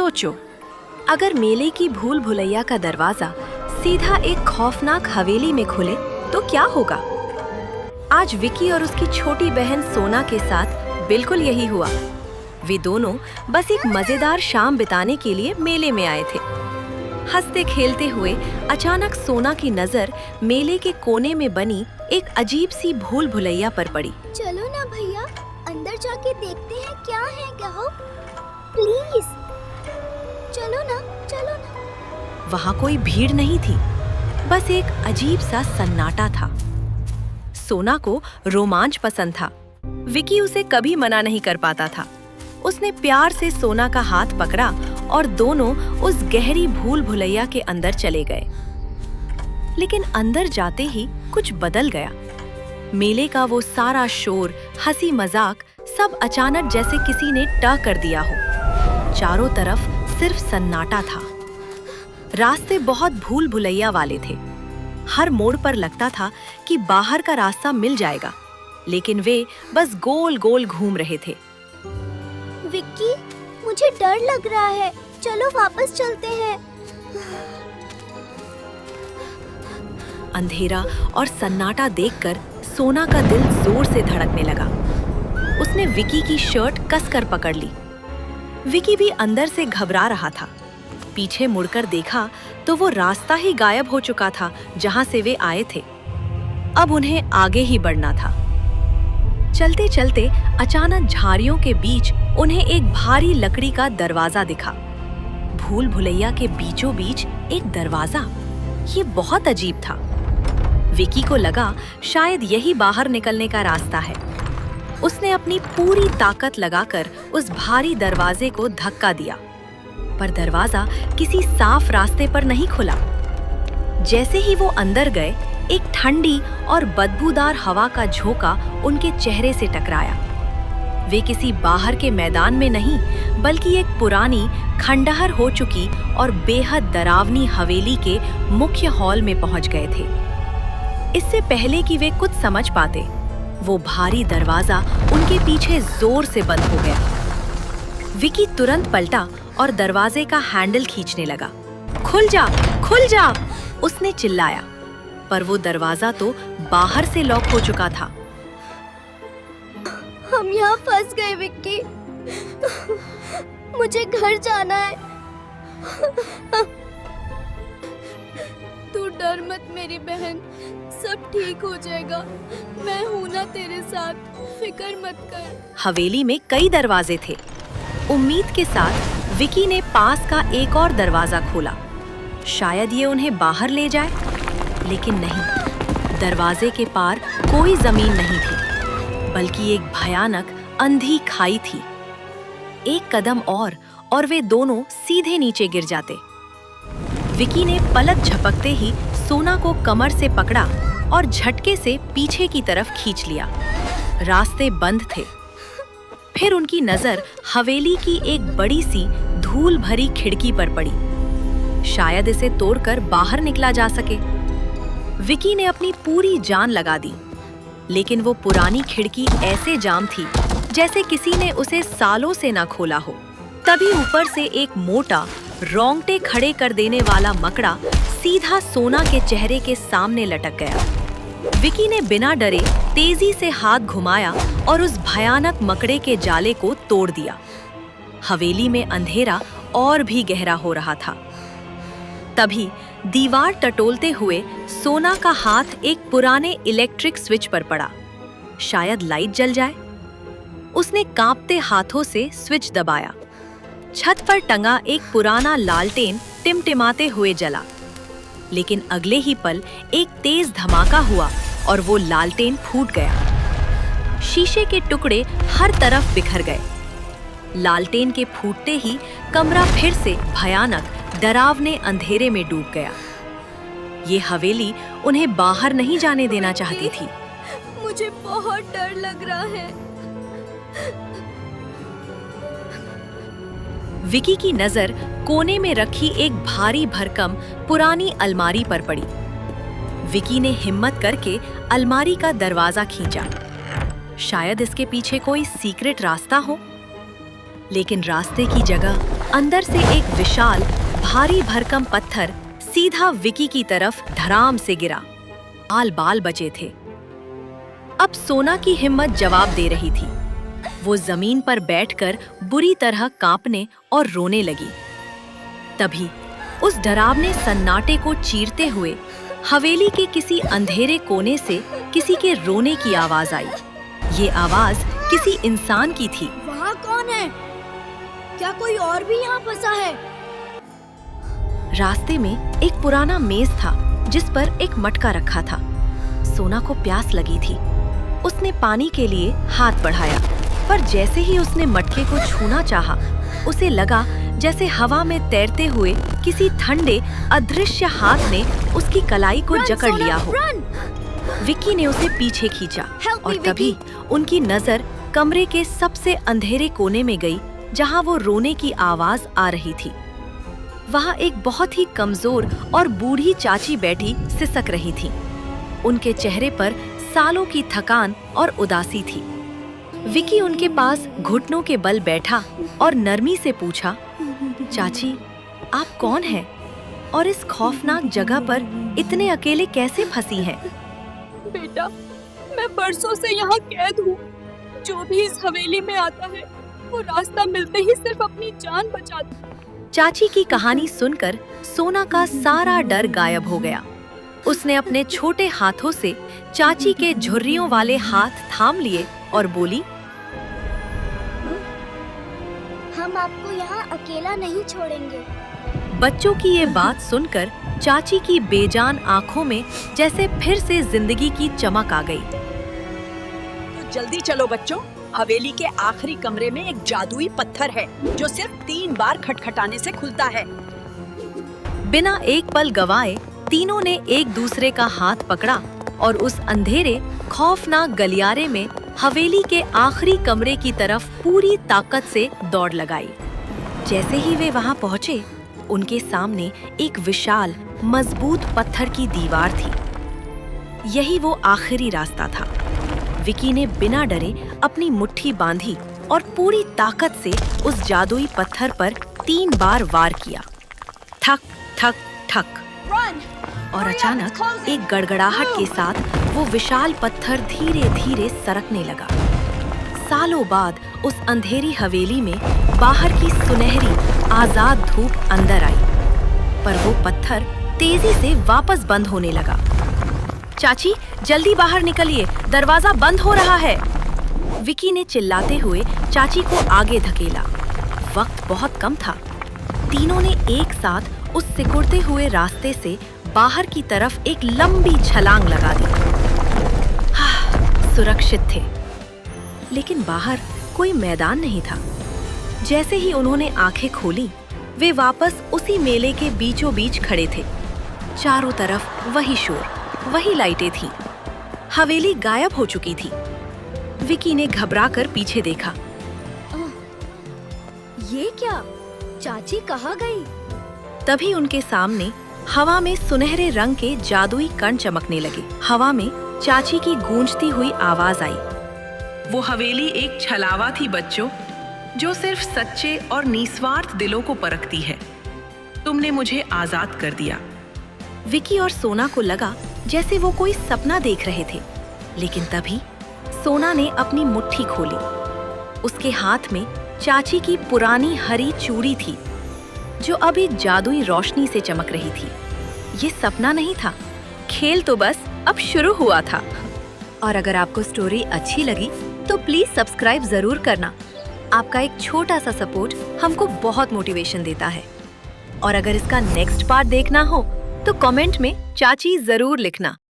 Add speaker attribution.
Speaker 1: सोचो, अगर मेले की भूल भुलैया का दरवाजा सीधा एक खौफनाक हवेली में खुले तो क्या होगा? आज विकी और उसकी छोटी बहन सोना के साथ बिल्कुल यही हुआ। वे दोनों बस एक मजेदार शाम बिताने के लिए मेले में आए थे। हंसते खेलते हुए अचानक सोना की नजर मेले के कोने में बनी एक अजीब सी भूल भुलैया पर पड़ी।
Speaker 2: चलो ना भैया, अंदर जाके देखते हैं क्या है। कहो प्लीज, चलो ना, चलो ना।
Speaker 1: वहाँ कोई भीड़ नहीं थी, बस एक अजीब सा सन्नाटा था। सोना को रोमांच पसंद था। विकी उसे कभी मना नहीं कर पाता था। उसने प्यार से सोना का हाथ पकड़ा और दोनों उस गहरी भूल भुलैया के अंदर चले गए। लेकिन अंदर जाते ही कुछ बदल गया। मेले का वो सारा शोर, हंसी मजाक सब अचानक जैसे किसी ने ट कर दिया हो। चारों तरफ सिर्फ सन्नाटा था। रास्ते बहुत भूल भुलैया वाले थे। हर मोड़ पर लगता था कि बाहर का रास्ता मिल जाएगा, लेकिन वे बस गोल गोल घूम रहे थे।
Speaker 2: विक्की, मुझे डर लग रहा है, चलो वापस चलते हैं।
Speaker 1: अंधेरा और सन्नाटा देखकर सोना का दिल जोर से धड़कने लगा। उसने विकी की शर्ट कसकर पकड़ ली। विकी भी अंदर से घबरा रहा था। पीछे मुड़कर देखा तो वो रास्ता ही गायब हो चुका था जहां से वे आए थे। अब उन्हें आगे ही बढ़ना था। चलते चलते अचानक झाड़ियों के बीच उन्हें एक भारी लकड़ी का दरवाजा दिखा। भूल भुलैया के बीचों बीच एक दरवाजा, ये बहुत अजीब था। विकी को लगा शायद यही बाहर निकलने का रास्ता है। उसने अपनी पूरी ताकत लगाकर उस भारी दरवाजे को धक्का दिया, पर दरवाजा किसी साफ रास्ते पर नहीं खुला। जैसे ही वो अंदर गए, एक ठंडी और बदबूदार हवा का झोंका उनके चेहरे से टकराया। वे किसी बाहर के मैदान में नहीं, बल्कि एक पुरानी, खंडहर हो चुकी और बेहद डरावनी हवेली के मुख्य हॉल में पहुंच गए थे। इससे पहले कि वे कुछ समझ पाते, वो भारी दरवाजा उनके पीछे जोर से बंद हो गया। विकी तुरंत पलटा और दरवाजे का हैंडल खींचने लगा। खुल जा, खुल जा, उसने चिल्लाया, पर वो दरवाजा तो बाहर से लॉक हो चुका था।
Speaker 2: हम यहाँ फंस गए विक्की, मुझे घर जाना है। तू डर मत मेरी बहन, सब ठीक हो जाएगा। मैं हूँ ना तेरे साथ, फिक्र मत कर।
Speaker 1: हवेली में कई दरवाजे थे। उम्मीद के साथ विकी ने पास का एक और दरवाजा खोला। शायद ये उन्हें बाहर ले जाए, लेकिन नहीं। दरवाजे के पार कोई जमीन नहीं थी, बल्कि एक भयानक अंधी खाई थी। एक कदम और वे दोनों सीधे नीचे गिर जाते। विकी ने पलक झपकते ही सोना को कमर से पकड़ा और झटके से पीछे की तरफ खींच लिया। रास्ते बंद थे। फिर उनकी नजर हवेली की एक बड़ी सी धूल भरी खिड़की पर पड़ी। शायद इसे तोड़कर बाहर निकला जा सके। विकी ने अपनी पूरी जान लगा दी, लेकिन वो पुरानी खिड़की ऐसे जाम थी जैसे किसी ने उसे सालों से ना खोला हो। तभी ऊपर से एक मोटा, रोंगटे खड़े कर देने वाला मकड़ा सीधा सोना के चेहरे के सामने लटक गया। विकी ने बिना डरे तेजी से हाथ घुमाया और उस भयानक मकड़े के जाले को तोड़ दिया। हवेली में अंधेरा और भी गहरा हो रहा था। तभी दीवार टटोलते हुए सोना का हाथ एक पुराने इलेक्ट्रिक स्विच पर पड़ा। शायद लाइट जल जाए। उसने कांपते हाथों से स्विच दबाया। छत पर टंगा एक पुराना लालटेन टिमटिमाते हुए जला, लेकिन अगले ही पल एक तेज धमाका हुआ और वो लालटेन फूट गया। शीशे के टुकड़े हर तरफ बिखर गए। लालटेन के फूटते ही कमरा फिर से भयानक, डरावने अंधेरे में डूब गया। ये हवेली उन्हें बाहर नहीं जाने देना चाहती थी।
Speaker 2: मुझे बहुत डर लग रहा है।
Speaker 1: विकी की नजर कोने में रखी एक भारी भरकम पुरानी अलमारी पर पड़ी। विकी ने हिम्मत करके अलमारी का दरवाजा खींचा। शायद इसके पीछे कोई सीक्रेट रास्ता हो, लेकिन रास्ते की जगह अंदर से एक विशाल भारी भरकम पत्थर सीधा विकी की तरफ धड़ाम से गिरा। बाल बाल बचे थे। अब सोना की हिम्मत जवाब दे रही थी। वो जमीन पर बैठकर बुरी तरह कांपने और रोने लगी। तभी उस डरावने सन्नाटे को चीरते हुए हवेली के किसी अंधेरे कोने से किसी के रोने की आवाज आई। ये आवाज किसी इंसान की थी।
Speaker 2: वहाँ कौन है? क्या कोई और भी यहाँ फंसा है?
Speaker 1: रास्ते में एक पुराना मेज था जिस पर एक मटका रखा था। सोना को प्यास लगी थी। उसने पानी के लिए हाथ बढ़ाया, पर जैसे ही उसने मटके को छूना चाहा, उसे लगा जैसे हवा में तैरते हुए किसी ठंडे अदृश्य हाथ ने उसकी कलाई को जकड़ लिया हो। विक्की ने उसे पीछे खींचा और तभी उनकी नजर कमरे के सबसे अंधेरे कोने में गई जहां वो रोने की आवाज आ रही थी। वहां एक बहुत ही कमजोर और बूढ़ी चाची बैठी सिसक रही थी। उनके चेहरे पर सालों की थकान और उदासी थी। विकी उनके पास घुटनों के बल बैठा और नरमी से पूछा, चाची, आप कौन हैं? और इस खौफनाक जगह पर इतने अकेले कैसे फंसी हैं?
Speaker 3: बेटा, मैं बरसों से यहाँ कैद हूँ। जो भी इस हवेली में आता है, वो रास्ता मिलते ही सिर्फ अपनी जान बचाता।
Speaker 1: चाची की कहानी सुनकर सोना का सारा डर गायब हो गया। उसने अपने छोटे हाथों से चाची के झुर्रियों वाले हाथ थाम लिए और बोली,
Speaker 2: हम आपको यहाँ अकेला नहीं छोड़ेंगे।
Speaker 1: बच्चों की ये बात सुनकर चाची की बेजान आंखों में जैसे फिर से जिंदगी की चमक आ गई।
Speaker 3: तो जल्दी चलो बच्चों, हवेली के आखिरी कमरे में एक जादुई पत्थर है जो सिर्फ 3 बार खटखटाने से खुलता है।
Speaker 1: बिना एक पल गवाए तीनों ने एक दूसरे का हाथ पकड़ा और उस अंधेरे खौफनाक गलियारे में हवेली के आखिरी कमरे की तरफ पूरी ताकत से दौड़ लगाई। जैसे ही वे वहां पहुंचे, उनके सामने एक विशाल मजबूत पत्थर की दीवार थी। यही वो आखिरी रास्ता था। विकी ने बिना डरे अपनी मुट्ठी बांधी और पूरी ताकत से उस जादुई पत्थर पर 3 बार वार किया। ठक ठक ठक। और अचानक एक गड़गड़ाहट के साथ वो विशाल पत्थर धीरे धीरे सरकने लगा। सालों बाद उस अंधेरी हवेली में बाहर की सुनहरी आजाद धूप अंदर आई, पर वो पत्थर तेजी से वापस बंद होने लगा। चाची, जल्दी बाहर निकलिए, दरवाजा बंद हो रहा है। विकी ने चिल्लाते हुए चाची को आगे धकेला। वक्त बहुत कम था। तीनों ने एक साथ उस सिकुड़ते हुए रास्ते से बाहर की तरफ एक लंबी छलांग लगा दी। सुरक्षित थे, लेकिन बाहर कोई मैदान नहीं था। जैसे ही उन्होंने आंखें खोली, वे वापस उसी मेले के बीचों बीच खड़े थे। चारों तरफ वही शोर, वही लाइटें थीं। हवेली गायब हो चुकी थी। विकी ने घबराकर पीछे देखा।
Speaker 2: ये क्या? चाची कहाँ गई?
Speaker 1: तभी उनके सामने हवा में सुनहरे रंग के जादुई कण चमकने लगे। हवा में चाची की गूंजती हुई आवाज आई, वो हवेली एक छलावा थी बच्चों, जो सिर्फ सच्चे और निस्वार्थ दिलों को परखती है। तुमने मुझे आजाद कर दिया। विकी और सोना को लगा जैसे वो कोई सपना देख रहे थे, लेकिन तभी सोना ने अपनी मुट्ठी खोली। उसके हाथ में चाची की पुरानी हरी चूड़ी थी, जो अब एक जादुई रोशनी से चमक रही थी। ये सपना नहीं था, खेल तो बस अब शुरू हुआ था। और अगर आपको स्टोरी अच्छी लगी तो प्लीज सब्सक्राइब जरूर करना। आपका एक छोटा सा सपोर्ट हमको बहुत मोटिवेशन देता है। और अगर इसका नेक्स्ट पार्ट देखना हो तो कमेंट में चाची जरूर लिखना।